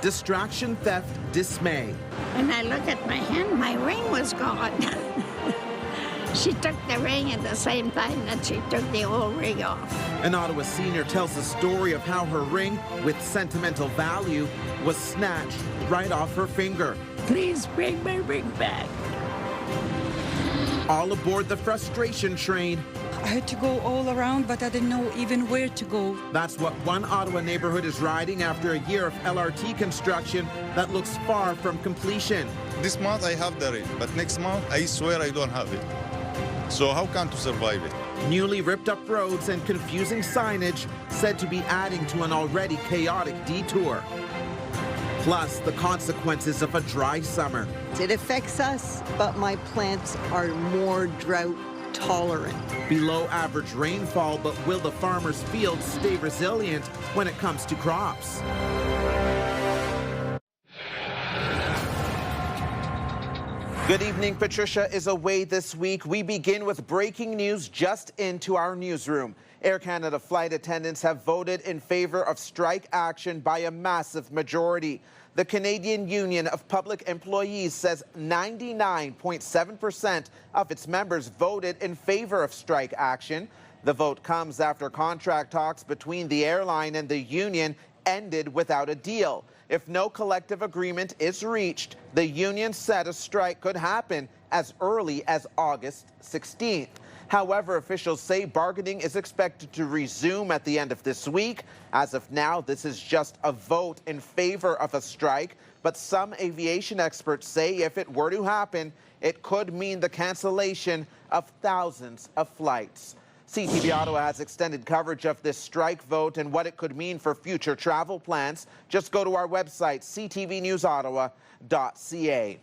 Distraction, theft, dismay. When I look at my hand, my ring was gone. She took the ring at the same time that she took the old ring off. An Ottawa senior tells the story of how her ring, with sentimental value, was snatched right off her finger. Please bring my ring back. All aboard the frustration train. I had to go all around, but I didn't know even where to go. That's what one Ottawa neighborhood is riding after a year of LRT construction that looks far from completion. This month I have the ring, but next month I swear I don't have it. So how can to survive it? Newly ripped up roads and confusing signage said to be adding to an already chaotic detour. Plus, the consequences of a dry summer. It affects us, but my plants are more drought tolerant. Below average rainfall, but will the farmers' fields stay resilient when it comes to crops? Good evening. Patricia is away this week. We begin with breaking news just into our newsroom. Air Canada flight attendants have voted in favor of strike action by a massive majority. The Canadian Union of Public Employees says 99.7% of its members voted in favor of strike action. The vote comes after contract talks between the airline and the union ended without a deal. If no collective agreement is reached, the union said a strike could happen as early as August 16th. However, officials say bargaining is expected to resume at the end of this week. As of now, this is just a vote in favor of a strike, but some aviation experts say if it were to happen, it could mean the cancellation of thousands of flights. CTV Ottawa has extended coverage of this strike vote and what it could mean for future travel plans. Just go to our website, ctvnewsottawa.ca.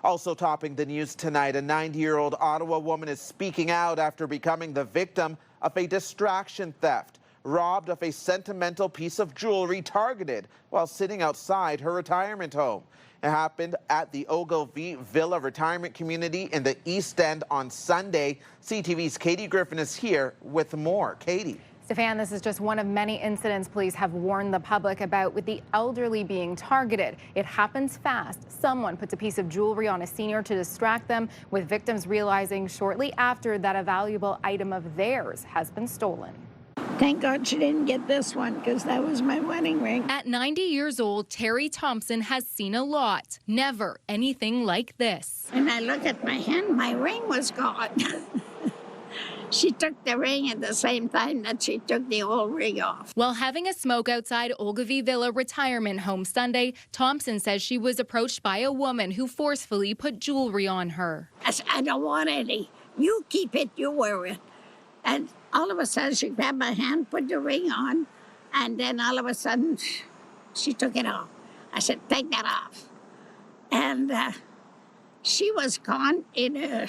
Also topping the news tonight, a 90-year-old Ottawa woman is speaking out after becoming the victim of a distraction theft, robbed of a sentimental piece of jewelry targeted while sitting outside her retirement home. It happened at the Ogilvie Villa retirement community in the East End on Sunday. CTV's Katie Griffin is here with more. Katie. Stefan, this is just one of many incidents police have warned the public about with the elderly being targeted. It happens fast. Someone puts a piece of jewelry on a senior to distract them, with victims realizing shortly after that a valuable item of theirs has been stolen. Thank God she didn't get this one, because that was my wedding ring. At 90 years old, Terry Thompson has seen a lot. Never anything like this. When I look at my hand, my ring was gone. She took the ring at the same time that she took the old ring off. While having a smoke outside Ogilvie Villa retirement home Sunday, Thompson says she was approached by a woman who forcefully put jewelry on her. I said, I don't want any. You keep it, you wear it. And all of a sudden, she grabbed my hand, put the ring on, and then all of a sudden, she took it off. I said, take that off. And she was gone in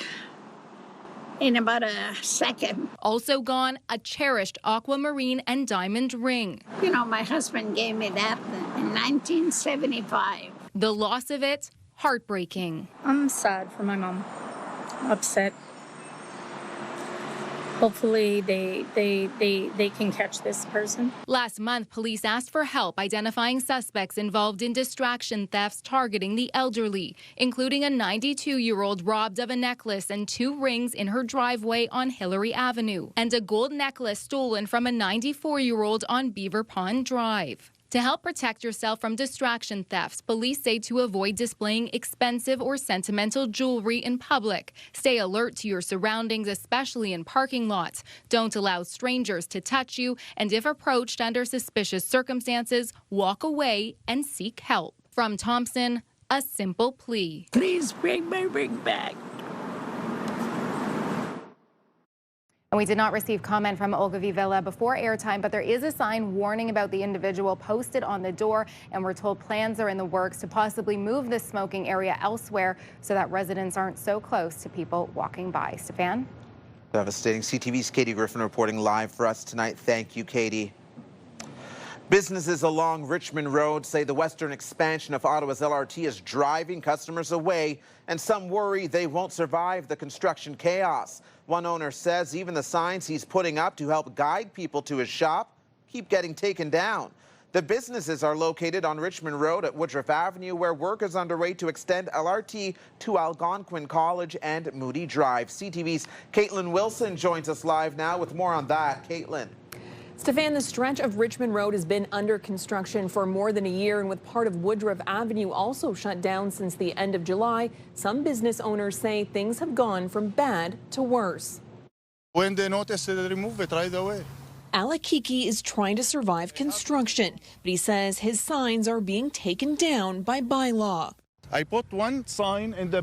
about a second. Also gone, a cherished aquamarine and diamond ring. You know, my husband gave me that in 1975. The loss of it, heartbreaking. I'm sad for my mom. Upset. Hopefully they can catch this person. Last month, police asked for help identifying suspects involved in distraction thefts targeting the elderly, including a 92-year-old robbed of a necklace and 2 rings in her driveway on Hillary Avenue, and a gold necklace stolen from a 94-year-old on Beaver Pond Drive. To help protect yourself from distraction thefts, police say to avoid displaying expensive or sentimental jewelry in public. Stay alert to your surroundings, especially in parking lots. Don't allow strangers to touch you, and if approached under suspicious circumstances, walk away and seek help. From Thompson, a simple plea. Please bring my ring back. And we did not receive comment from Ogilvie Villa before airtime, but there is a sign warning about the individual posted on the door, and we're told plans are in the works to possibly move this smoking area elsewhere so that residents aren't so close to people walking by. Stefan? Devastating. CTV's Katie Griffin reporting live for us tonight. Thank you, Katie. Businesses along Richmond Road say the western expansion of Ottawa's LRT is driving customers away, and some worry they won't survive the construction chaos. One owner says even the signs he's putting up to help guide people to his shop keep getting taken down. The businesses are located on Richmond Road at Woodruff Avenue, where work is underway to extend LRT to Algonquin College and Moody Drive. CTV's Caitlin Wilson joins us live now with more on that. Caitlin. Stefan, the stretch of Richmond Road has been under construction for more than a year, and with part of Woodruff Avenue also shut down since the end of July, some business owners say things have gone from bad to worse. When they notice it, they remove it right away. Alakiki is trying to survive construction, but he says his signs are being taken down by bylaw. I put one sign in the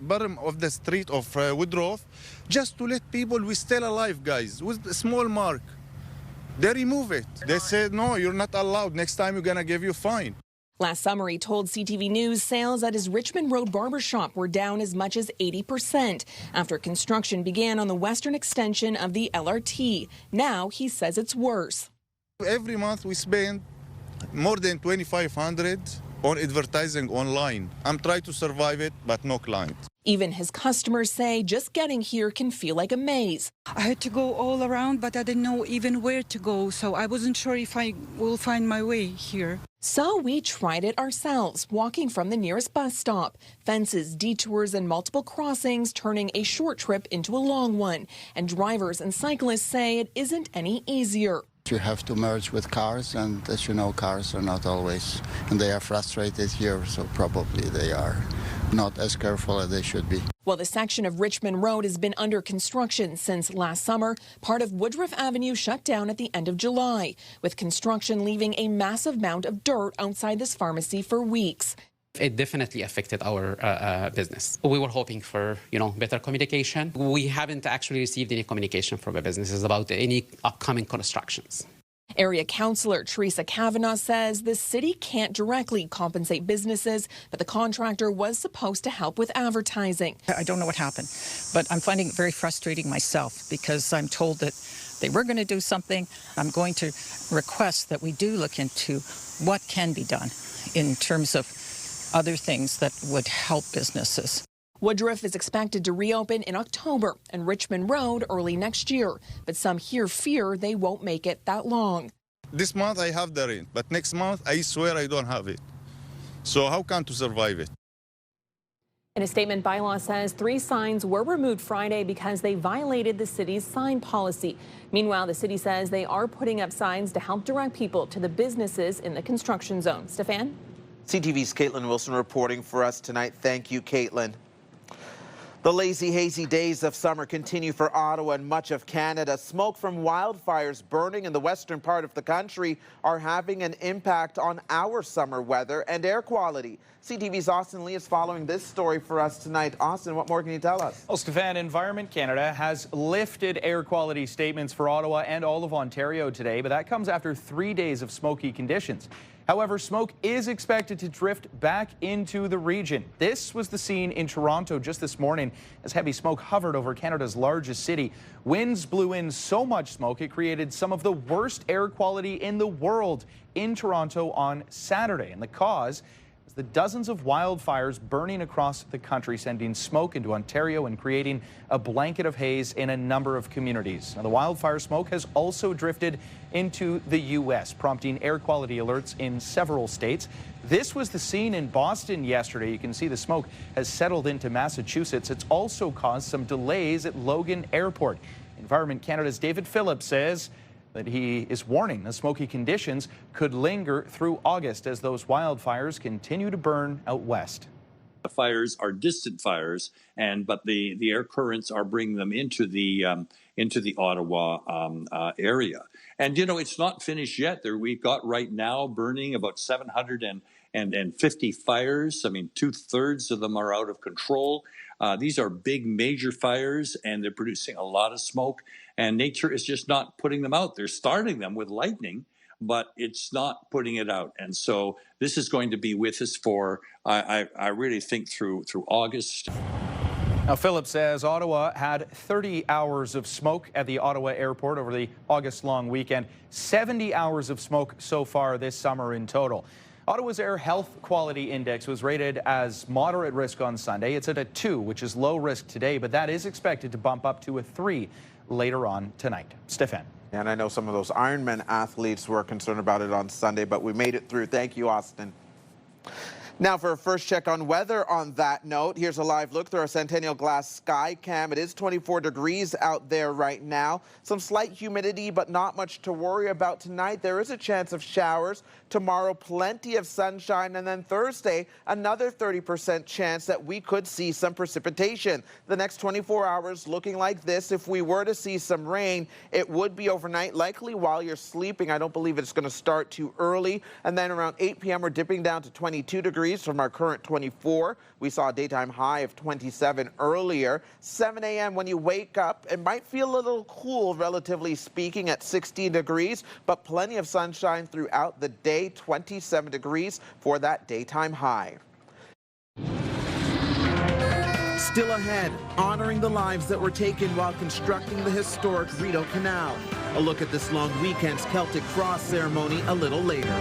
bottom of the street of Woodruff just to let people we're still alive, guys, with a small mark. They remove it. They said, no, you're not allowed. Next time we're going to give you a fine. Last summer, he told CTV News sales at his Richmond Road barbershop were down as much as 80% after construction began on the western extension of the LRT. Now he says it's worse. Every month we spend more than $2,500 on advertising online. I'm trying to survive it, but no client. Even his customers say just getting here can feel like a maze. I had to go all around, but I didn't know even where to go, so I wasn't sure if I will find my way here. So we tried it ourselves, walking from the nearest bus stop. Fences, detours, and multiple crossings turning a short trip into a long one. And drivers and cyclists say it isn't any easier. You have to merge with cars, and as you know, cars are not always, and they are frustrated here, so probably they are not as careful as they should be. Well, the section of Richmond Road has been under construction since last summer. Part of Woodruff Avenue shut down at the end of July, with construction leaving a massive mound of dirt outside this pharmacy for weeks. It definitely affected our business. We were hoping for, better communication. We haven't actually received any communication from the businesses about any upcoming constructions. Area Councillor Teresa Kavanagh says the city can't directly compensate businesses, but the contractor was supposed to help with advertising. I don't know what happened, but I'm finding it very frustrating myself because I'm told that they were going to do something. I'm going to request that we do look into what can be done in terms of other things that would help businesses. Woodruff is expected to reopen in October and Richmond Road early next year, but some here fear they won't make it that long. This month I have the rent, but next month I swear I don't have it. So how can to survive it? In a statement, bylaw says 3 signs were removed Friday because they violated the city's sign policy. Meanwhile, the city says they are putting up signs to help direct people to the businesses in the construction zone. Stefan? CTV's Caitlin Wilson reporting for us tonight. Thank you, Caitlin. The lazy, hazy days of summer continue for Ottawa and much of Canada. Smoke from wildfires burning in the western part of the country are having an impact on our summer weather and air quality. CTV's Austin Lee is following this story for us tonight. Austin, what more can you tell us? Well, Stefan, Environment Canada has lifted air quality statements for Ottawa and all of Ontario today, but that comes after 3 days of smoky conditions. However, smoke is expected to drift back into the region. This was the scene in Toronto just this morning as heavy smoke hovered over Canada's largest city. Winds blew in so much smoke it created some of the worst air quality in the world in Toronto on Saturday. And the cause is the dozens of wildfires burning across the country, sending smoke into Ontario and creating a blanket of haze in a number of communities. Now, the wildfire smoke has also drifted into the U.S., prompting air quality alerts in several states. This was the scene in Boston yesterday. You can see the smoke has settled into Massachusetts. It's also caused some delays at Logan Airport. Environment Canada's David Phillips says that he is warning the smoky conditions could linger through August as those wildfires continue to burn out west. The fires are distant fires, but the air currents are bringing them into the Ottawa area. And it's not finished yet. We've got right now burning about 750 fires. I mean, 2/3 of them are out of control. These are big, major fires, and they're producing a lot of smoke. And nature is just not putting them out. They're starting them with lightning, but it's not putting it out. And so this is going to be with us for, I really think, through August. Now, Phillips says Ottawa had 30 hours of smoke at the Ottawa airport over the August-long weekend, 70 hours of smoke so far this summer in total. Ottawa's Air Health Quality Index was rated as moderate risk on Sunday. It's at a 2, which is low risk today, but that is expected to bump up to a 3 later on tonight. Stefan. And I know some of those Ironman athletes were concerned about it on Sunday, but we made it through. Thank you, Austin. Now for a first check on weather on that note, here's a live look through our Centennial Glass Sky Cam. It is 24 degrees out there right now. Some slight humidity, but not much to worry about tonight. There is a chance of showers. Tomorrow, plenty of sunshine. And then Thursday, another 30% chance that we could see some precipitation. The next 24 hours looking like this. If we were to see some rain, it would be overnight, likely while you're sleeping. I don't believe it's going to start too early. And then around 8 p.m., we're dipping down to 22 degrees from our current 24. We saw a daytime high of 27 earlier. 7 a.m. when you wake up, it might feel a little cool, relatively speaking, at 16 degrees, but plenty of sunshine throughout the day, 27 degrees for that daytime high. Still ahead, honoring the lives that were taken while constructing the historic Rideau Canal. A look at this long weekend's Celtic Cross ceremony a little later.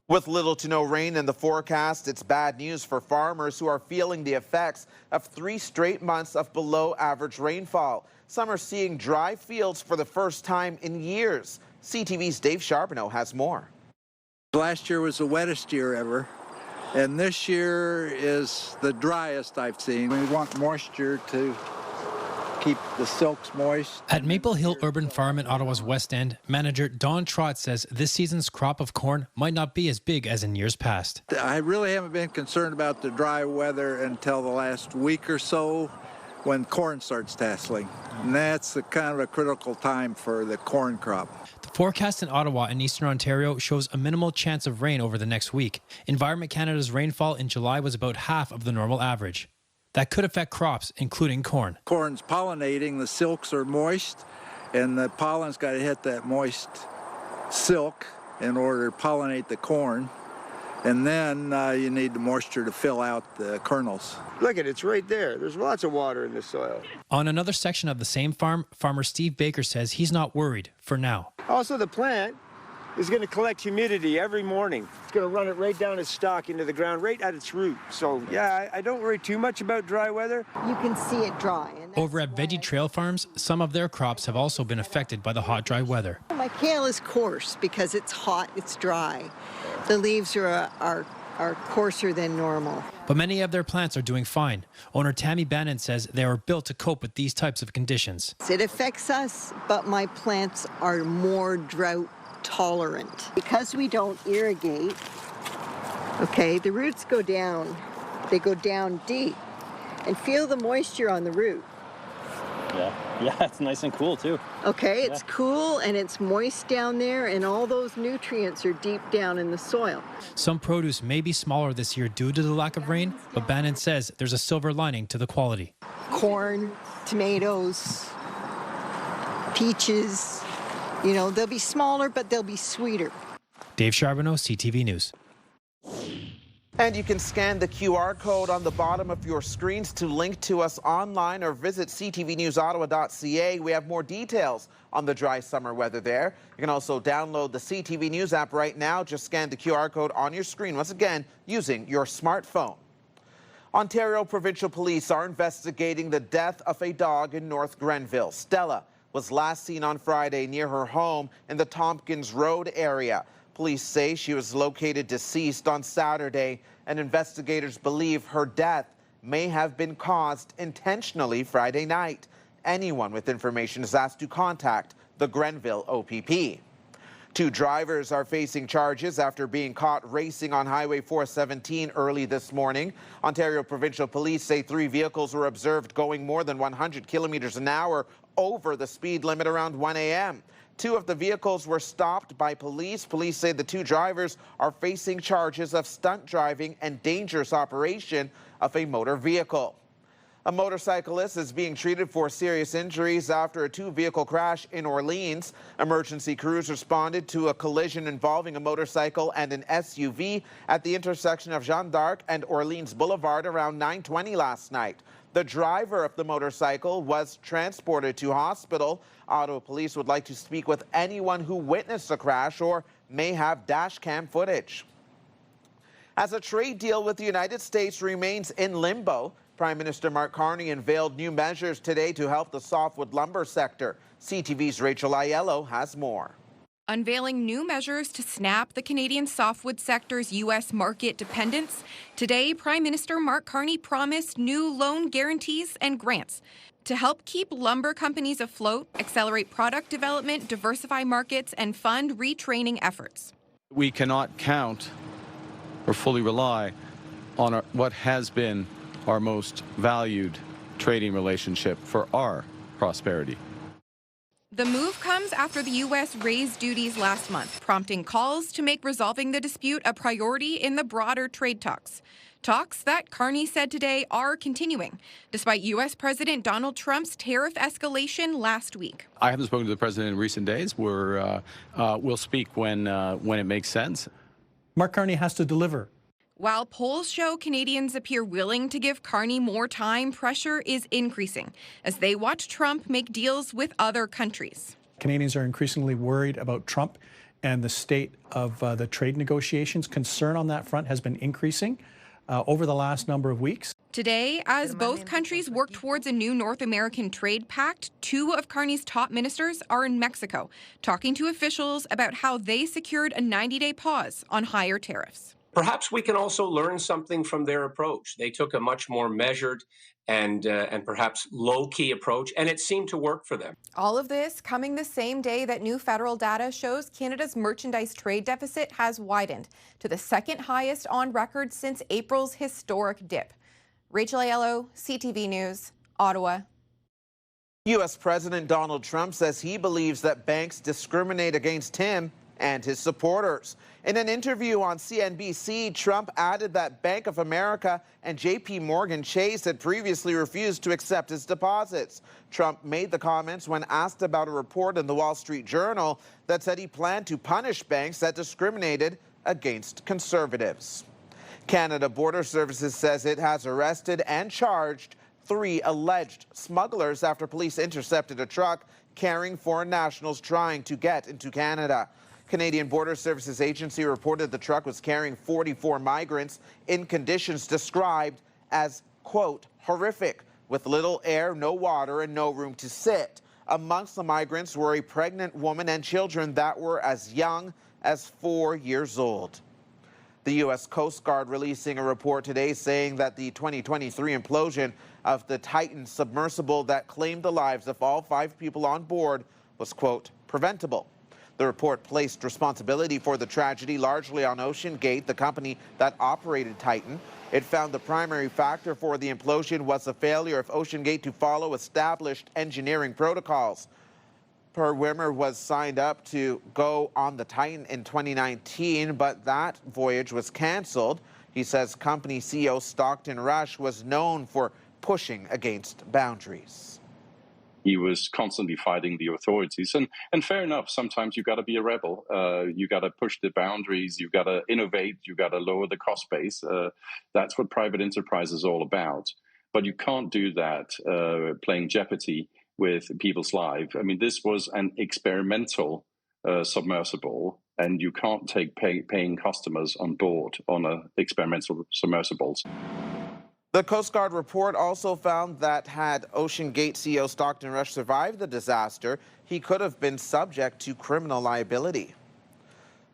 With little to no rain in the forecast, it's bad news for farmers who are feeling the effects of 3 straight months of below average rainfall. Some are seeing dry fields for the first time in years. CTV's Dave Charbonneau has more. Last year was the wettest year ever, and this year is the driest I've seen. We want moisture to keep the silks moist. At Maple Hill Urban Farm in Ottawa's West End, manager Don Trott says this season's crop of corn might not be as big as in years past. I really haven't been concerned about the dry weather until the last week or so when corn starts tasseling. And that's kind of a critical time for the corn crop. The forecast in Ottawa and Eastern Ontario shows a minimal chance of rain over the next week. Environment Canada's rainfall in July was about half of the normal average. That could affect crops, including corn. Corn's pollinating, the silks are moist, and the pollen's got to hit that moist silk in order to pollinate the corn. And then you need the moisture to fill out the kernels. Look at it, it's right there. There's lots of water in the soil. On another section of the same farm, farmer Steve Baker says he's not worried for now. Also, the plant is going to collect humidity every morning. It's going to run it right down its stalk into the ground, right at its root. So, yeah, I don't worry too much about dry weather. You can see it dry. Over at Veggie Trail Farms, some of their crops have also been affected by the hot, dry weather. My kale is coarse because it's hot, it's dry. The leaves are coarser than normal. But many of their plants are doing fine. Owner Tammy Bannon says they are built to cope with these types of conditions. It affects us, but my plants are more drought tolerant. Because we don't irrigate, okay, the roots go down. They go down deep. And feel the moisture on the root. Yeah, it's nice and cool too. Okay, it's cool and it's moist down there, and all those nutrients are deep down in the soil. Some produce may be smaller this year due to the lack of rain, but Bannon says there's a silver lining to the quality. Corn, tomatoes, peaches, you know, they'll be smaller, but they'll be sweeter. Dave Charbonneau, CTV News. And you can scan the QR code on the bottom of your screens to link to us online or visit ctvnewsottawa.ca. We have more details on the dry summer weather there. You can also download the CTV News app right now. Just scan the QR code on your screen, once again, using your smartphone. Ontario Provincial Police are investigating the death of a dog in North Grenville. Stella was last seen on Friday near her home in the Tompkins Road area. Police say she was located deceased on Saturday, and investigators believe her death may have been caused intentionally Friday night. Anyone with information is asked to contact the Grenville OPP. 2 drivers are facing charges after being caught racing on Highway 417 early this morning. Ontario Provincial Police say 3 vehicles were observed going more than 100 kilometers an hour over the speed limit around 1 a.m. 2 of the vehicles were stopped by police. Police say the 2 drivers are facing charges of stunt driving and dangerous operation of a motor vehicle. A motorcyclist is being treated for serious injuries after a 2-vehicle crash in Orleans. Emergency crews responded to a collision involving a motorcycle and an SUV at the intersection of Jeanne d'Arc and Orleans Boulevard around 9:20 last night. The driver of the motorcycle was transported to hospital. Ottawa police would like to speak with anyone who witnessed the crash or may have dash cam footage. As a trade deal with the United States remains in limbo, Prime Minister Mark Carney unveiled new measures today to help the softwood lumber sector. CTV's Rachel Aiello has more. Unveiling new measures to snap the Canadian softwood sector's U.S. market dependence. Today, Prime Minister Mark Carney promised new loan guarantees and grants to help keep lumber companies afloat, accelerate product development, diversify markets, and fund retraining efforts. We cannot count or fully rely on what has been our most valued trading relationship for our prosperity. The move comes after the U.S. raised duties last month, prompting calls to make resolving the dispute a priority in the broader trade talks. Talks that Carney said today are continuing, despite U.S. President Donald Trump's tariff escalation last week. I haven't spoken to the president in recent days. We'll speak when it makes sense. Mark Carney has to deliver. While polls show Canadians appear willing to give Carney more time, pressure is increasing as they watch Trump make deals with other countries. Canadians are increasingly worried about Trump and the state of the trade negotiations. Concern on that front has been increasing over the last number of weeks. Today, as both countries work towards a new North American trade pact, two of Carney's top ministers are in Mexico, talking to officials about how they secured a 90-day pause on higher tariffs. Perhaps we can also learn something from their approach. They took a much more measured and perhaps low-key approach, and it seemed to work for them. All of this coming the same day that new federal data shows Canada's merchandise trade deficit has widened to the second highest on record since April's historic dip. Rachel Aiello, CTV News, Ottawa. U.S. President Donald Trump says he believes that banks discriminate against him and his supporters. In an interview on CNBC, Trump added that Bank of America and J.P. Morgan Chase had previously refused to accept his deposits. Trump made the comments when asked about a report in the Wall Street Journal that said he planned to punish banks that discriminated against conservatives. Canada Border Services says it has arrested and charged 3 alleged smugglers after police intercepted a truck carrying foreign nationals trying to get into Canada. Canadian Border Services Agency reported the truck was carrying 44 migrants in conditions described as, quote, horrific, with little air, no water, and no room to sit. Amongst the migrants were a pregnant woman and children that were as young as 4 years old. The U.S. Coast Guard releasing a report today saying that the 2023 implosion of the Titan submersible that claimed the lives of all 5 people on board was, quote, preventable. The report placed responsibility for the tragedy largely on OceanGate, the company that operated Titan. It found the primary factor for the implosion was the failure of OceanGate to follow established engineering protocols. Per Wimmer was signed up to go on the Titan in 2019, but that voyage was canceled. He says company CEO Stockton Rush was known for pushing against boundaries. He was constantly fighting the authorities. And fair enough, sometimes you got to be a rebel. You got to push the boundaries. You got to innovate. You got to lower the cost base. That's what private enterprise is all about. But you can't do that playing jeopardy with people's lives. I mean, this was an experimental submersible, and you can't take paying customers on board on experimental submersibles. The Coast Guard report also found that had OceanGate CEO Stockton Rush survived the disaster, he could have been subject to criminal liability.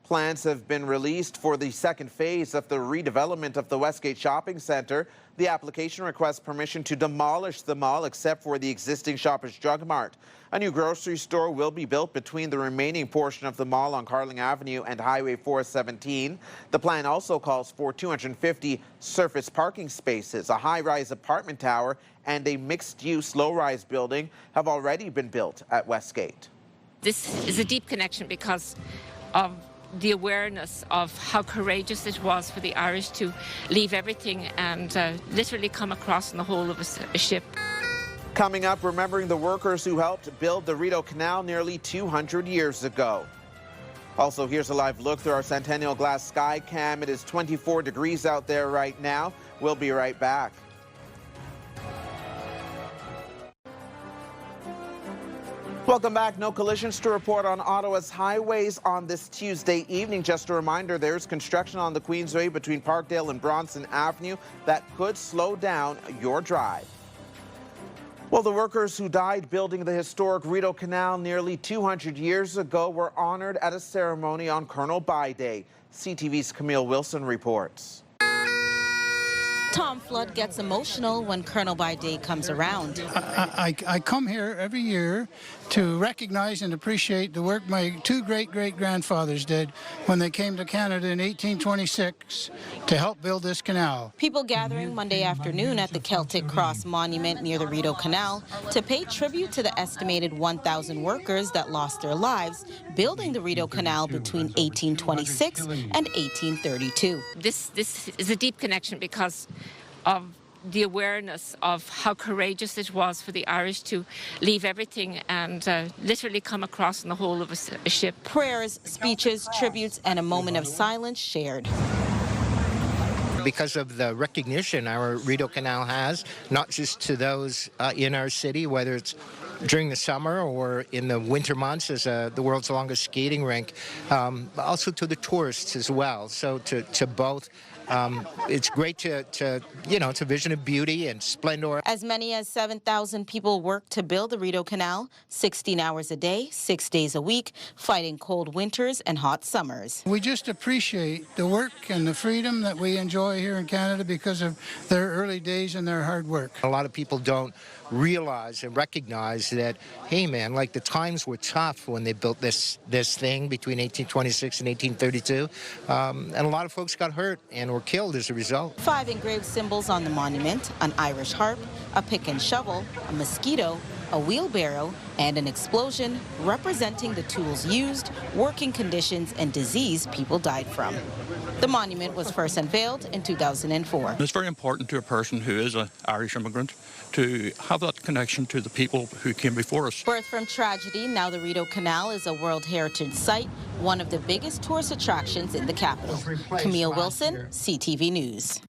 Plans have been released for the second phase of the redevelopment of the Westgate Shopping Centre. The application requests permission to demolish the mall except for the existing Shoppers Drug Mart. A new grocery store will be built between the remaining portion of the mall on Carling Avenue and Highway 417. The plan also calls for 250 surface parking spaces. A high-rise apartment tower and a mixed-use low-rise building have already been built at Westgate. This is a deep connection because of the awareness of how courageous it was for the Irish to leave everything and literally come across in the whole of a ship. Coming up, remembering the workers who helped build the Rideau Canal nearly 200 years ago. Also, here's a live look through our Centennial Glass Sky Cam. It is 24 degrees out there right now. We'll be right back. Welcome back. No collisions to report on Ottawa's highways on this Tuesday evening. Just a reminder, there's construction on the Queensway between Parkdale and Bronson Avenue that could slow down your drive. Well, the workers who died building the historic Rideau Canal nearly 200 years ago were honored at a ceremony on Colonel By Day. CTV's Camille Wilson reports. Tom Flood gets emotional when Colonel By Day comes around. I come here every year to recognize and appreciate the work my two great-great-grandfathers did when they came to Canada in 1826 to help build this canal. People gathering Monday afternoon at the Celtic Cross Monument near the Rideau Canal to pay tribute to the estimated 1,000 workers that lost their lives building the Rideau Canal between 1826 and 1832. This is a deep connection because of the awareness of how courageous it was for the Irish to leave everything and literally come across in the whole of a ship. Prayers, speeches, tributes, and a moment of silence shared. Because of the recognition our Rideau Canal has, not just to those in our city, whether it's during the summer or in the winter months as the world's longest skating rink, also to the tourists as well. So to both. It's great to it's a vision of beauty and splendor. As many as 7,000 people work to build the Rideau Canal, 16 hours a day, 6 days a week, fighting cold winters and hot summers. We just appreciate the work and the freedom that we enjoy here in Canada because of their early days and their hard work. A lot of people don't realize and recognize that, hey man, like the times were tough when they built this thing between 1826 and 1832, and a lot of folks got hurt and were killed as a result. 5 engraved symbols on the monument: an Irish harp, a pick and shovel, a mosquito, a wheelbarrow, and an explosion representing the tools used, working conditions, and disease people died from. The monument was first unveiled in 2004. It's very important to a person who is an Irish immigrant to have that connection to the people who came before us. Birthed from tragedy, now the Rideau Canal is a World Heritage Site, one of the biggest tourist attractions in the capital. Camille Wilson, CTV News.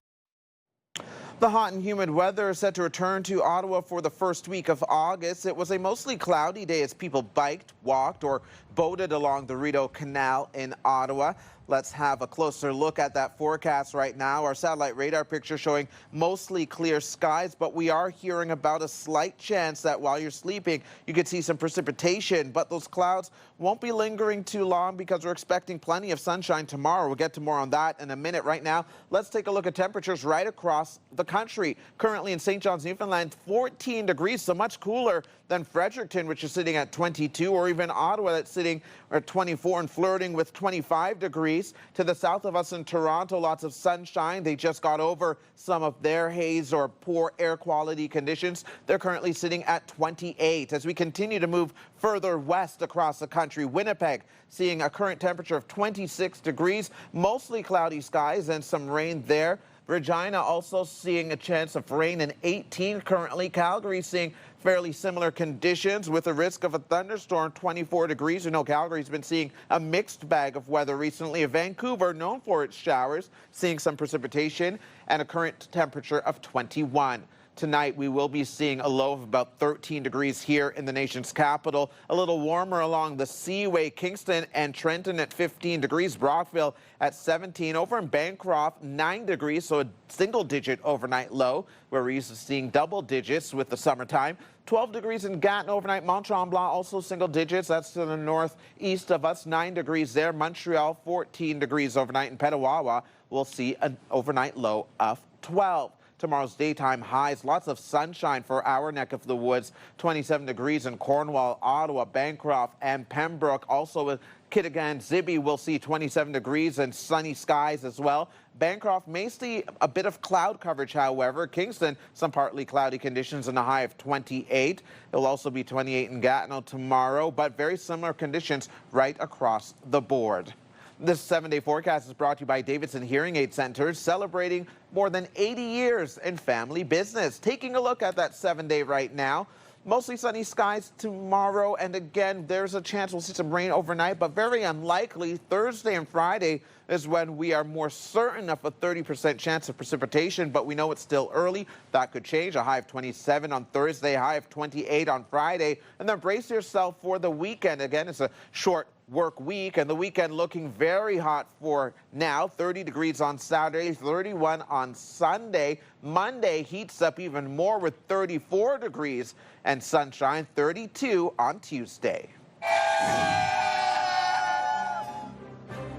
The hot and humid weather is set to return to Ottawa for the first week of August. It was a mostly cloudy day as people biked, walked, or boated along the Rideau Canal in Ottawa. Let's have a closer look at that forecast right now. Our satellite radar picture showing mostly clear skies, but we are hearing about a slight chance that while you're sleeping, you could see some precipitation. But those clouds won't be lingering too long because we're expecting plenty of sunshine tomorrow. We'll get to more on that in a minute. Right now, let's take a look at temperatures right across the country. Currently in St. John's, Newfoundland, 14 degrees, so much cooler than Fredericton, which is sitting at 22, or even Ottawa, that's sitting at 24 and flirting with 25 degrees. To the south of us in Toronto, lots of sunshine. They just got over some of their haze or poor air quality conditions. They're currently sitting at 28. As we continue to move further west across the country, Winnipeg seeing a current temperature of 26 degrees, mostly cloudy skies and some rain there. Regina also seeing a chance of rain in 18 currently. Calgary seeing fairly similar conditions with a risk of a thunderstorm, 24 degrees. You know, Calgary's been seeing a mixed bag of weather recently. Vancouver, known for its showers, seeing some precipitation and a current temperature of 21. Tonight, we will be seeing a low of about 13 degrees here in the nation's capital. A little warmer along the Seaway, Kingston and Trenton at 15 degrees. Brockville at 17. Over in Bancroft, 9 degrees, so a single-digit overnight low, where we're used to seeing double digits with the summertime. 12 degrees in Gatineau overnight. Mont Tremblant also single digits. That's to the northeast of us. 9 degrees there. Montreal, 14 degrees overnight. In Petawawa, we'll see an overnight low of 12. Tomorrow's daytime highs, lots of sunshine for our neck of the woods. 27 degrees in Cornwall, Ottawa, Bancroft, and Pembroke. Also with Kitigan, Zibi, we'll see 27 degrees and sunny skies as well. Bancroft may see a bit of cloud coverage, however. Kingston, some partly cloudy conditions and a high of 28. It'll also be 28 in Gatineau tomorrow, but very similar conditions right across the board. This 7-day forecast is brought to you by Davidson Hearing Aid Centers, celebrating more than 80 years in family business. Taking a look at that 7-day right now, Mostly sunny skies tomorrow, and again, there's a chance we'll see some rain overnight, but very unlikely. Thursday and Friday is when we are more certain of a 30% chance of precipitation, but we know it's still early. That could change. A high of 27 on Thursday, high of 28 on Friday, and then brace yourself for the weekend. Again, it's a short work week, and the weekend looking very hot for now. 30 degrees on Saturday, 31 on Sunday. Monday heats up even more with 34 degrees and sunshine, 32 on Tuesday.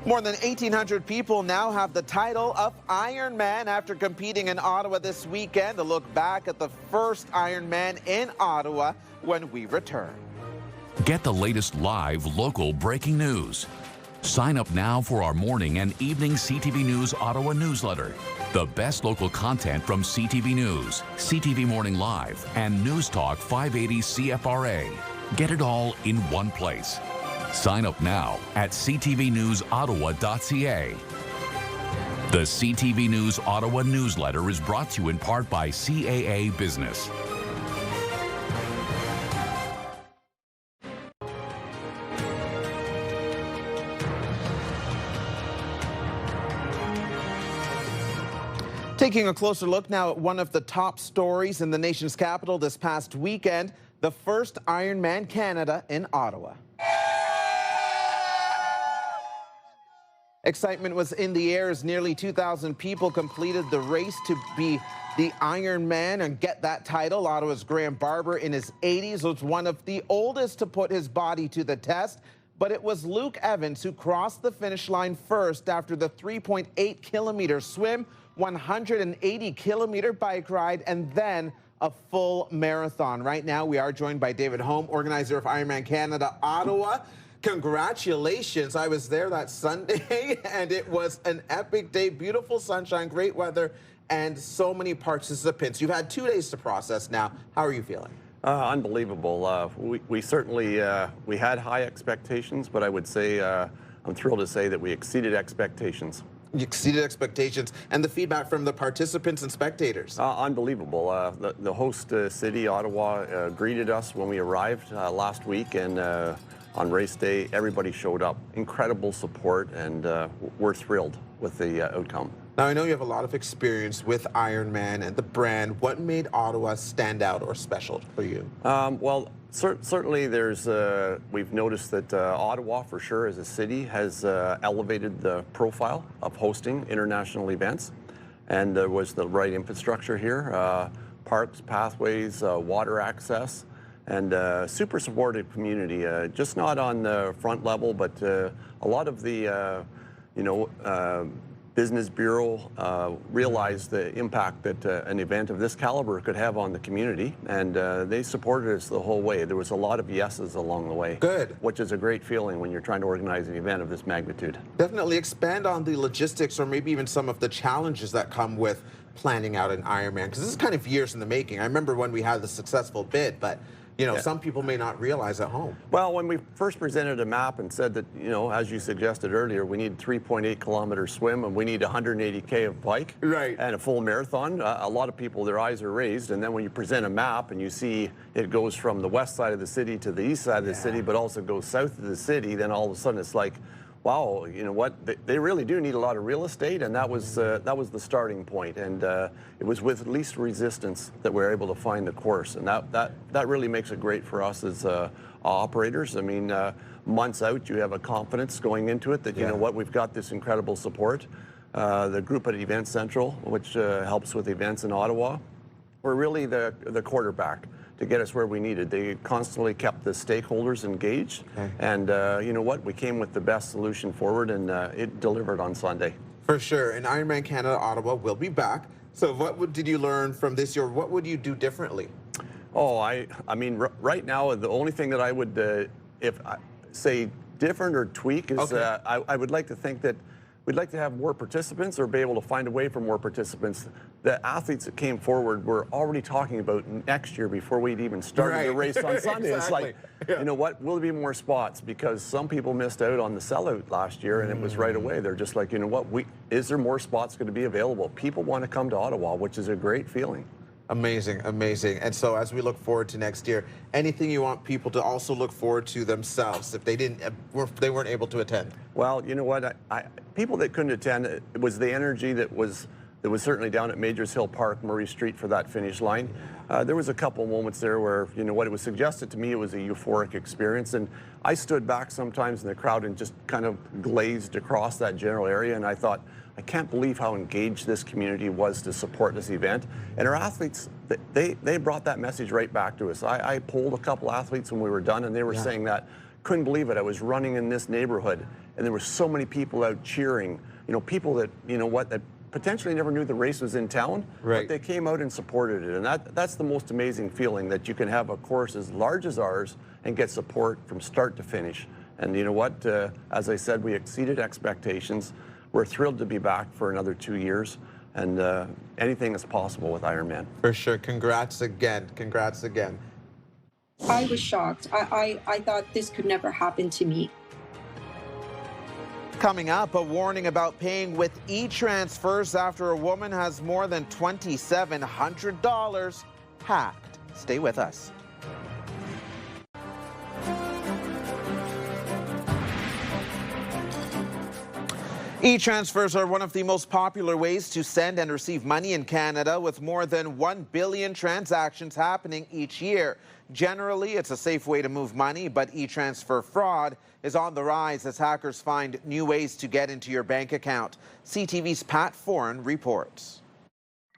More than 1,800 people now have the title of Ironman after competing in Ottawa this weekend. A look back at the first Ironman in Ottawa when we return. Get the latest live local breaking news. Sign up now for our morning and evening CTV News Ottawa newsletter. The best local content from CTV News, CTV Morning Live, and News Talk 580 CFRA. Get it all in one place. Sign up now at ctvnewsottawa.ca. The CTV News Ottawa newsletter is brought to you in part by CAA Business. Taking a closer look now at one of the top stories in the nation's capital this past weekend, the first Ironman Canada in Ottawa. Excitement was in the air as nearly 2,000 people completed the race to be the Ironman and get that title. Ottawa's Graham Barber, in his 80s, was one of the oldest to put his body to the test. But it was Luke Evans who crossed the finish line first after the 3.8-kilometer swim, 180-kilometer bike ride, and then a full marathon. Right now, we are joined by David Holm, organizer of Ironman Canada Ottawa. Congratulations. I was there that Sunday, and it was an epic day. Beautiful sunshine, great weather, and so many participants. You've had 2 days to process now. How are you feeling? Unbelievable. We certainly we had high expectations, but I would say I'm thrilled to say that we exceeded expectations. You exceeded expectations, and the feedback from the participants and spectators. Unbelievable. The host city, Ottawa, greeted us when we arrived last week, and on race day, everybody showed up. Incredible support, and we're thrilled with the outcome. Now, I know you have a lot of experience with Ironman and the brand. What made Ottawa stand out or special for you? Well, certainly we've noticed that Ottawa, for sure, as a city, has elevated the profile of hosting international events. And there was the right infrastructure here, parks, pathways, water access, and super supportive community, just not on the front level, but a lot of the, Business Bureau realized the impact that an event of this caliber could have on the community, and they supported us the whole way. There was a lot of yeses along the way. Good. Which is a great feeling when you're trying to organize an event of this magnitude. Definitely expand on the logistics or maybe even some of the challenges that come with planning out an Ironman, because this is kind of years in the making. I remember when we had the successful bid, but some people may not realize at home. Well, when we first presented a map and said that, as you suggested earlier, we need 3.8-kilometer swim and we need 180K of bike and a full marathon, a lot of people, their eyes are raised. And then when you present a map and you see it goes from the west side of the city to the east side of the city, but also goes south of the city, then all of a sudden it's like, wow, you know what? They really do need a lot of real estate, and that was the starting point. And it was with least resistance that we were able to find the course, and that really makes it great for us as operators. I mean, months out, you have a confidence going into it that you know what, we've got this incredible support. The group at Event Central, which helps with events in Ottawa, were really the quarterback to get us where we needed. They constantly kept the stakeholders engaged, and you know what? We came with the best solution forward, and it delivered on Sunday. For sure, and Ironman Canada Ottawa will be back. So what did you learn from this year? What would you do differently? Oh, I mean, right now, the only thing that I would, if I say different or tweak is I would like to think that we'd like to have more participants or be able to find a way for more participants. The athletes that came forward were already talking about next year before we'd even started the race on Sunday. It's like, you know what, will there be more spots? Because some people missed out on the sellout last year, and it was right away. They're just like, you know what, is there more spots going to be available? People want to come to Ottawa, which is a great feeling. Amazing, amazing. And so as we look forward to next year, anything you want people to also look forward to themselves if they weren't able to attend? Well, you know what? People that couldn't attend, it was the energy that was certainly down at Majors Hill Park, Murray Street for that finish line. There was a couple moments there where, you know what, it was suggested to me it was a euphoric experience, and I stood back sometimes in the crowd and just kind of glazed across that general area, and I thought, I can't believe how engaged this community was to support this event. And our athletes, they brought that message right back to us. I polled a couple athletes when we were done, and they were saying that, couldn't believe it, I was running in this neighborhood, and there were so many people out cheering, you know, people that, you know what, that potentially never knew the race was in town, but they came out and supported it. And that's the most amazing feeling, that you can have a course as large as ours and get support from start to finish. And you know what, as I said, we exceeded expectations. We're thrilled to be back for another 2 years, and anything is possible with Ironman. For sure. Congrats again. Congrats again. I was shocked. I thought this could never happen to me. Coming up, a warning about paying with e-transfers after a woman has more than $2,700 hacked. Stay with us. E-transfers are one of the most popular ways to send and receive money in Canada, with more than 1 billion transactions happening each year. Generally, it's a safe way to move money, but e-transfer fraud is on the rise as hackers find new ways to get into your bank account. CTV's Pat Foran reports.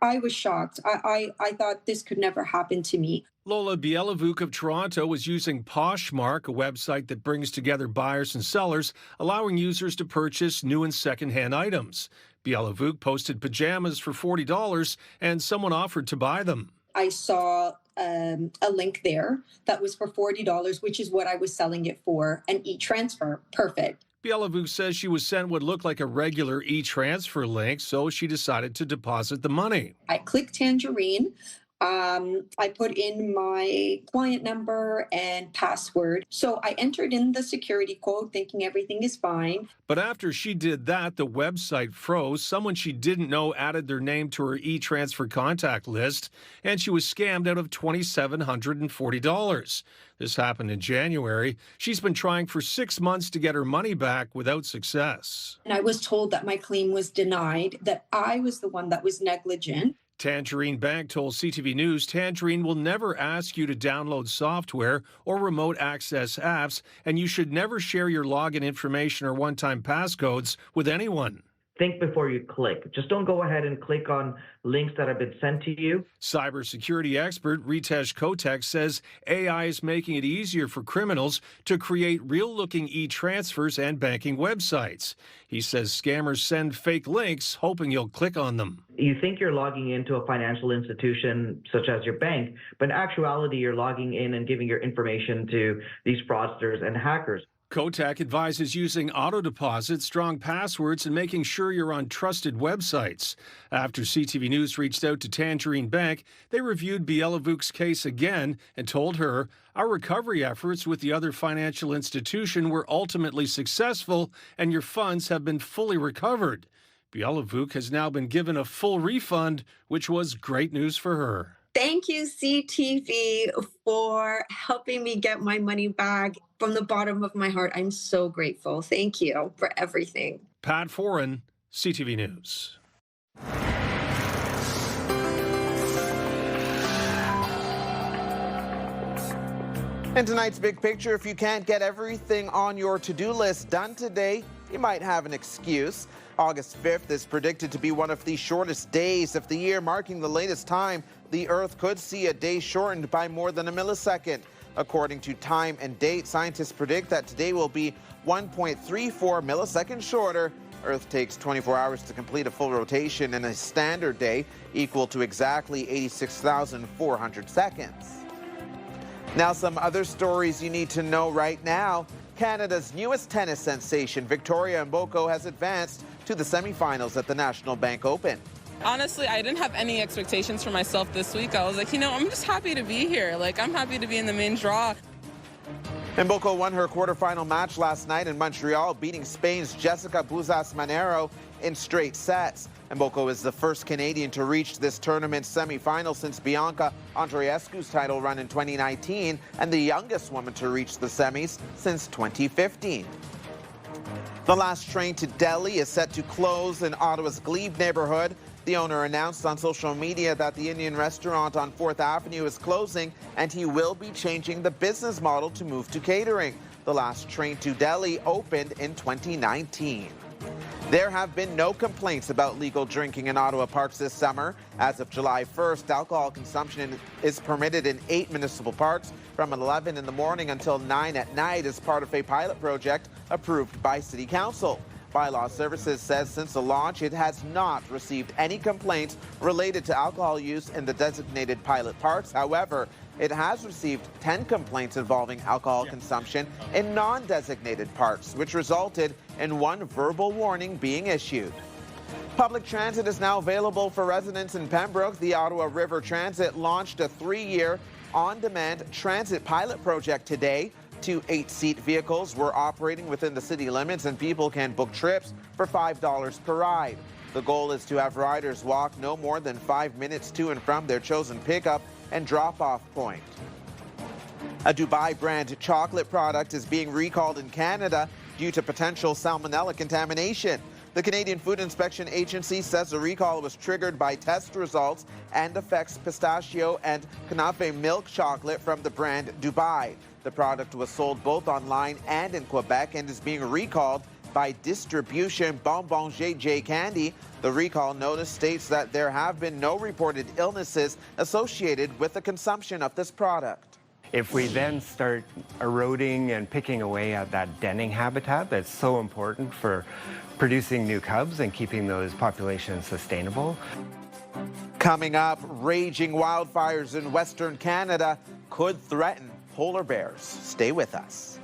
I was shocked. I thought this could never happen to me. Lola Bielavuk of Toronto was using Poshmark, a website that brings together buyers and sellers, allowing users to purchase new and second-hand items. Bielavuk posted pajamas for $40, and someone offered to buy them. I saw a link there that was for $40, which is what I was selling it for, an e-transfer. Perfect. Bielavuk says she was sent what looked like a regular e-transfer link, so she decided to deposit the money. I clicked Tangerine. I put in my client number and password. So I entered in the security code thinking everything is fine. But after she did that, the website froze. Someone she didn't know added their name to her e-transfer contact list, and she was scammed out of $2,740. This happened in January. She's been trying for 6 months to get her money back without success. And I was told that my claim was denied, that I was the one that was negligent. Tangerine Bank told CTV News Tangerine will never ask you to download software or remote access apps, and you should never share your login information or one-time passcodes with anyone. Think before you click. Just don't go ahead and click on links that have been sent to you. Cybersecurity expert Ritesh Kotek says AI is making it easier for criminals to create real-looking e-transfers and banking websites. He says scammers send fake links hoping you'll click on them. You think you're logging into a financial institution such as your bank, but in actuality you're logging in and giving your information to these fraudsters and hackers. Kotak advises using auto deposits, strong passwords, and making sure you're on trusted websites. After CTV News reached out to Tangerine Bank, they reviewed Bielavuk's case again and told her, our recovery efforts with the other financial institution were ultimately successful and your funds have been fully recovered. Bielavuk has now been given a full refund, which was great news for her. Thank you, CTV, for helping me get my money back. From the bottom of my heart, I'm so grateful. Thank you for everything. Pat Foran, CTV News. And tonight's big picture, if you can't get everything on your to-do list done today, you might have an excuse. August 5th is predicted to be one of the shortest days of the year, marking the latest time the Earth could see a day shortened by more than a millisecond. According to Time and Date, scientists predict that today will be 1.34 milliseconds shorter. Earth takes 24 hours to complete a full rotation in a standard day, equal to exactly 86,400 seconds. Now, some other stories you need to know right now. Canada's newest tennis sensation, Victoria Mboko, has advanced to the semifinals at the National Bank Open. Honestly, I didn't have any expectations for myself this week. I was like, I'm just happy to be here. I'm happy to be in the main draw. Mboko won her quarterfinal match last night in Montreal, beating Spain's Jessica Buzas-Manero in straight sets. Mboko is the first Canadian to reach this tournament's semifinal since Bianca Andreescu's title run in 2019, and the youngest woman to reach the semis since 2015. The last train to Delhi is set to close in Ottawa's Glebe neighborhood. The owner announced on social media that the Indian restaurant on 4th Avenue is closing, and he will be changing the business model to move to catering. The last train to Delhi opened in 2019. There have been no complaints about legal drinking in Ottawa parks this summer. As of July 1st, alcohol consumption is permitted in 8 municipal parks from 11 in the morning until 9 at night as part of a pilot project approved by City Council. Bylaw Services says since the launch, it has not received any complaints related to alcohol use in the designated pilot parks. However, it has received 10 complaints involving alcohol consumption in non-designated parks, which resulted in 1 verbal warning being issued. Public transit is now available for residents in Pembroke. The Ottawa River Transit launched a 3-year on-demand transit pilot project today. 2 8-seat vehicles were operating within the city limits, and people can book trips for $5 per ride. The goal is to have riders walk no more than 5 minutes to and from their chosen pickup and drop-off point. A Dubai brand chocolate product is being recalled in Canada due to potential salmonella contamination. The Canadian Food Inspection Agency says the recall was triggered by test results and affects pistachio and kanafe milk chocolate from the brand Dubai. The product was sold both online and in Quebec and is being recalled by distribution Bonbon JJ Candy. The recall notice states that there have been no reported illnesses associated with the consumption of this product. If we then start eroding and picking away at that denning habitat that's so important for producing new cubs and keeping those populations sustainable. Coming up, raging wildfires in Western Canada could threaten polar bears. Stay with us.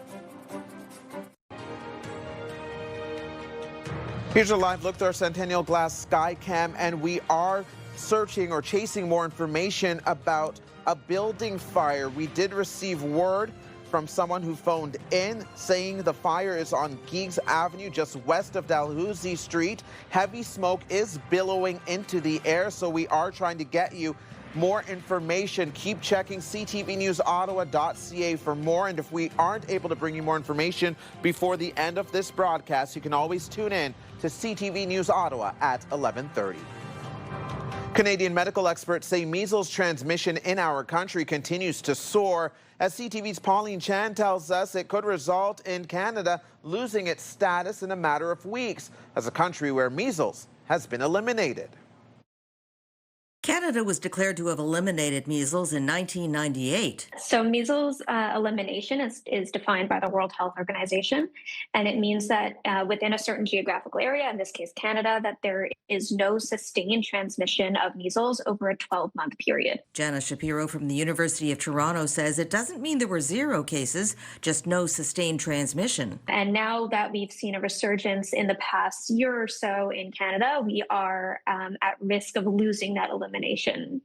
Here's a live look through our Centennial Glass Skycam, and we are searching or chasing more information about a building fire. We did receive word from someone who phoned in saying the fire is on Geeks Avenue, just west of Dalhousie Street. Heavy smoke is billowing into the air, so we are trying to get you more information. Keep checking ctvnewsottawa.ca for more, and if we aren't able to bring you more information before the end of this broadcast, you can always tune in to CTV News Ottawa at 11:30. Canadian medical experts say measles transmission in our country continues to soar. As CTV's Pauline Chan tells us, it could result in Canada losing its status in a matter of weeks as a country where measles has been eliminated. Canada was declared to have eliminated measles in 1998. So measles elimination is defined by the World Health Organization, and it means that within a certain geographical area, in this case Canada, that there is no sustained transmission of measles over a 12-month period. Jana Shapiro from the University of Toronto says it doesn't mean there were 0 cases, just no sustained transmission. And now that we've seen a resurgence in the past year or so in Canada, we are at risk of losing that elimination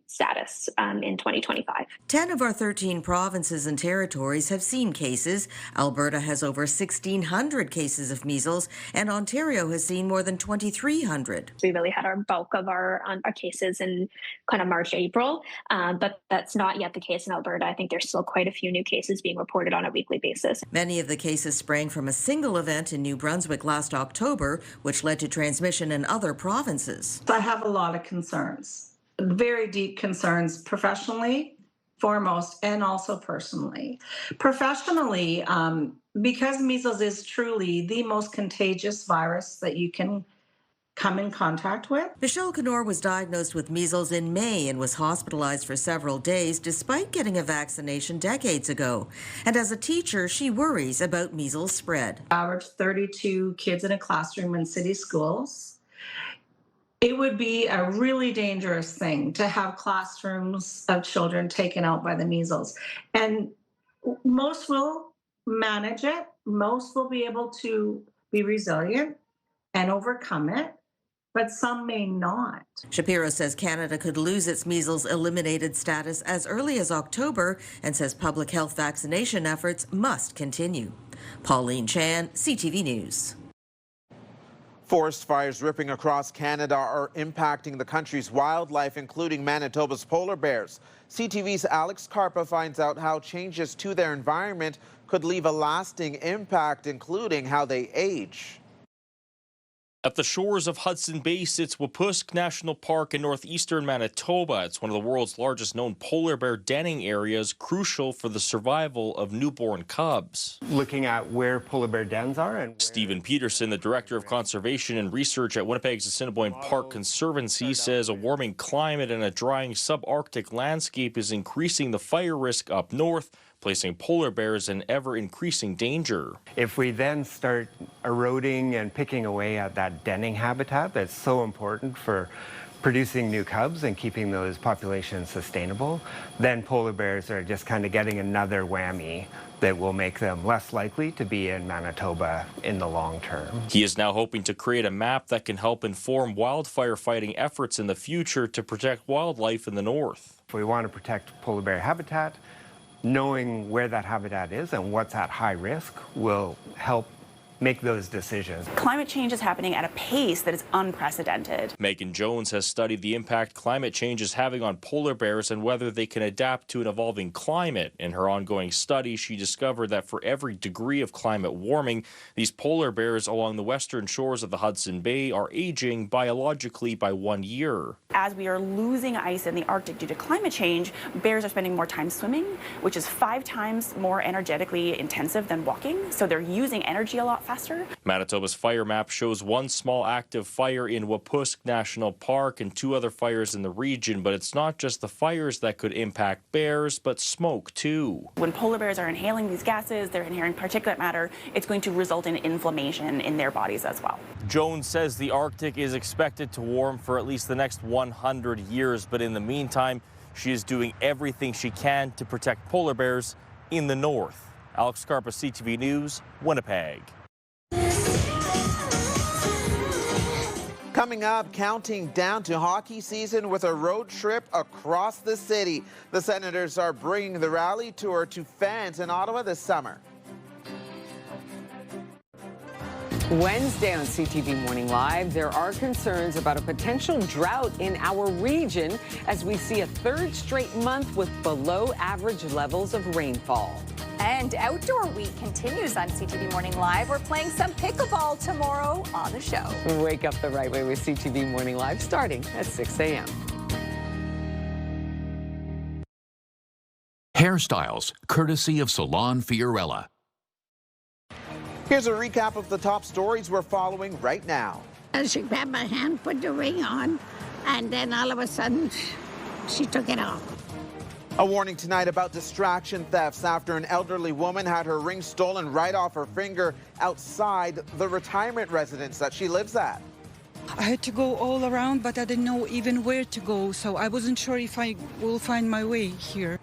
status in 2025. 10 of our 13 provinces and territories have seen cases. Alberta has over 1,600 cases of measles, and Ontario has seen more than 2,300. We really had our bulk of our cases in kind of March, April, but that's not yet the case in Alberta. I think there's still quite a few new cases being reported on a weekly basis. Many of the cases sprang from a single event in New Brunswick last October, which led to transmission in other provinces. I have a lot of concerns. Very deep concerns professionally, foremost, and also personally. Professionally, because measles is truly the most contagious virus that you can come in contact with. Michelle Knorr was diagnosed with measles in May and was hospitalized for several days despite getting a vaccination decades ago. And as a teacher, she worries about measles spread. Average 32 kids in a classroom in city schools. It would be a really dangerous thing to have classrooms of children taken out by the measles. And most will manage it. Most will be able to be resilient and overcome it. but some may not. Shapiro says Canada could lose its measles eliminated status as early as October and says public health vaccination efforts must continue. Pauline Chan, CTV News. Forest fires ripping across Canada are impacting the country's wildlife, including Manitoba's polar bears. CTV's Alex Carpa finds out how changes to their environment could leave a lasting impact, including how they age. At the shores of Hudson Bay sits Wapusk National Park in northeastern Manitoba. It's one of the world's largest known polar bear denning areas, crucial for the survival of newborn cubs. Looking at where polar bear dens are and Stephen Peterson, the Director of Conservation and Research at Winnipeg's Assiniboine Park Conservancy, says a warming climate and a drying subarctic landscape is increasing the fire risk up north, placing polar bears in ever-increasing danger. if we then start eroding and picking away at that denning habitat that's so important for producing new cubs and keeping those populations sustainable, then polar bears are just kind of getting another whammy that will make them less likely to be in Manitoba in the long term. He is now hoping to create a map that can help inform wildfire fighting efforts in the future to protect wildlife in the north. If we want to protect polar bear habitat, knowing where that habitat is and what's at high risk will help make those decisions. Climate change is happening at a pace that is unprecedented. Megan Jones has studied the impact climate change is having on polar bears and whether they can adapt to an evolving climate. In her ongoing study, she discovered that for every degree of climate warming, these polar bears along the western shores of the Hudson Bay are aging biologically by 1 year. As we are losing ice in the Arctic due to climate change, bears are spending more time swimming, which is 5 times more energetically intensive than walking, so they're using energy a lot faster. Manitoba's fire map shows one small active fire in Wapusk National Park and 2 other fires in the region, but it's not just the fires that could impact bears, but smoke too. When polar bears are inhaling these gases, they're inhaling particulate matter, it's going to result in inflammation in their bodies as well. Jones says the Arctic is expected to warm for at least the next 100 years, but in the meantime, she is doing everything she can to protect polar bears in the north. Alex Carpa, CTV News, Winnipeg. Coming up, counting down to hockey season with a road trip across the city. The Senators are bringing the rally tour to fans in Ottawa this summer. Wednesday on CTV Morning Live, there are concerns about a potential drought in our region as we see a 3rd straight month with below average levels of rainfall. And Outdoor Week continues on CTV Morning Live. We're playing some pickleball tomorrow on the show. Wake up the right way with CTV Morning Live starting at 6 a.m. Hairstyles, courtesy of Salon Fiorella. Here's a recap of the top stories we're following right now. She grabbed my hand, put the ring on, and then all of a sudden, she took it off. A warning tonight about distraction thefts after an elderly woman had her ring stolen right off her finger outside the retirement residence that she lives at. I had to go all around, but I didn't know even where to go, so I wasn't sure if I will find my way here.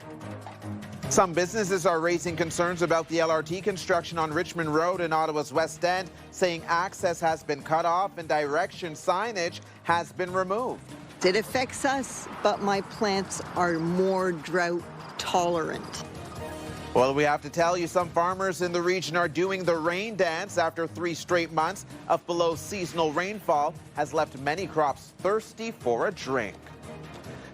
Some businesses are raising concerns about the LRT construction on Richmond Road in Ottawa's West End, saying access has been cut off and direction signage has been removed. It affects us, but my plants are more drought tolerant. Well, we have to tell you, some farmers in the region are doing the rain dance after 3 straight months of below seasonal rainfall has left many crops thirsty for a drink.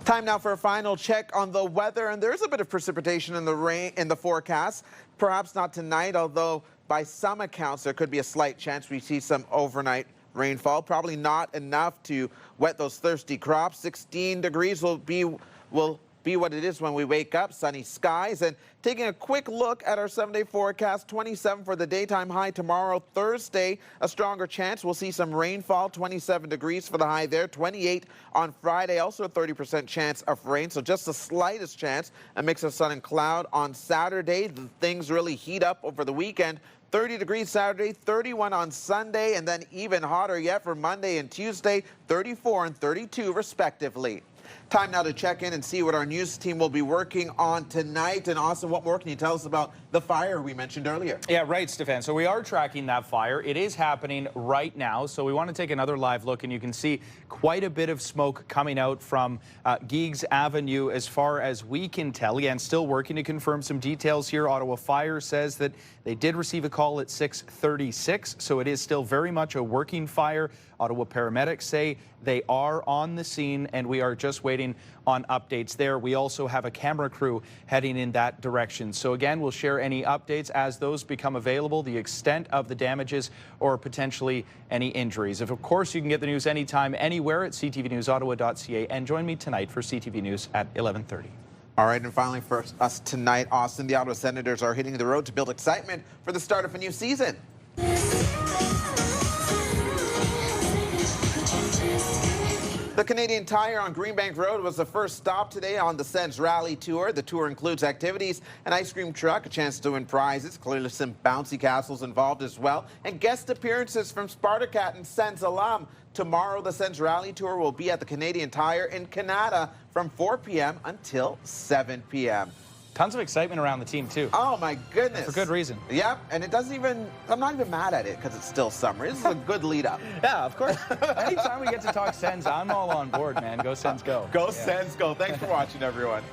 Time now for a final check on the weather, and there's a bit of precipitation in the forecast. Perhaps not tonight, although by some accounts there could be a slight chance we see some overnight rainfall. Probably not enough to wet those thirsty crops. 16 degrees will be what it is when we wake up. Sunny skies. And taking a quick look at our 7-day forecast, 27 for the daytime high tomorrow, Thursday. A stronger chance we'll see some rainfall. 27 degrees for the high there. 28 on Friday. Also a 30% chance of rain. So just the slightest chance. A mix of sun and cloud on Saturday. Things really heat up over the weekend. 30 degrees Saturday, 31 on Sunday, and then even hotter yet for Monday and Tuesday, 34 and 32 respectively. Time now to check in and see what our news team will be working on tonight. And Austin, what more can you tell us about the fire we mentioned earlier? Yeah, right, Stefan. So we are tracking that fire. It is happening right now. So we want to take another live look, and you can see quite a bit of smoke coming out from Geeks Avenue as far as we can tell. Again, still working to confirm some details here. Ottawa Fire says that they did receive a call at 6:36, so it is still very much a working fire. Ottawa paramedics say they are on the scene, and we are just waiting on updates there. We also have a camera crew heading in that direction. So again, we'll share any updates as those become available, the extent of the damages or potentially any injuries. Of course, you can get the news anytime, anywhere at ctvnewsottawa.ca, and join me tonight for CTV News at 11:30. All right, and finally for us tonight, Austin, the Ottawa Senators are hitting the road to build excitement for the start of a new season. The Canadian Tire on Greenbank Road was the first stop today on the Sens Rally Tour. The tour includes activities, an ice cream truck, a chance to win prizes, clearly some bouncy castles involved as well, and guest appearances from Spartacat and Sens alum. Tomorrow, the Sens Rally Tour will be at the Canadian Tire in Canada from 4 p.m. until 7 p.m. Tons of excitement around the team, too. Oh, my goodness. For good reason. Yep, and it doesn't even, I'm not even mad at it because it's still summer. This is a good lead up. Yeah, of course. Anytime we get to talk Sens, I'm all on board, man. Go Sens, go. Go Sens, go. Thanks for watching, everyone.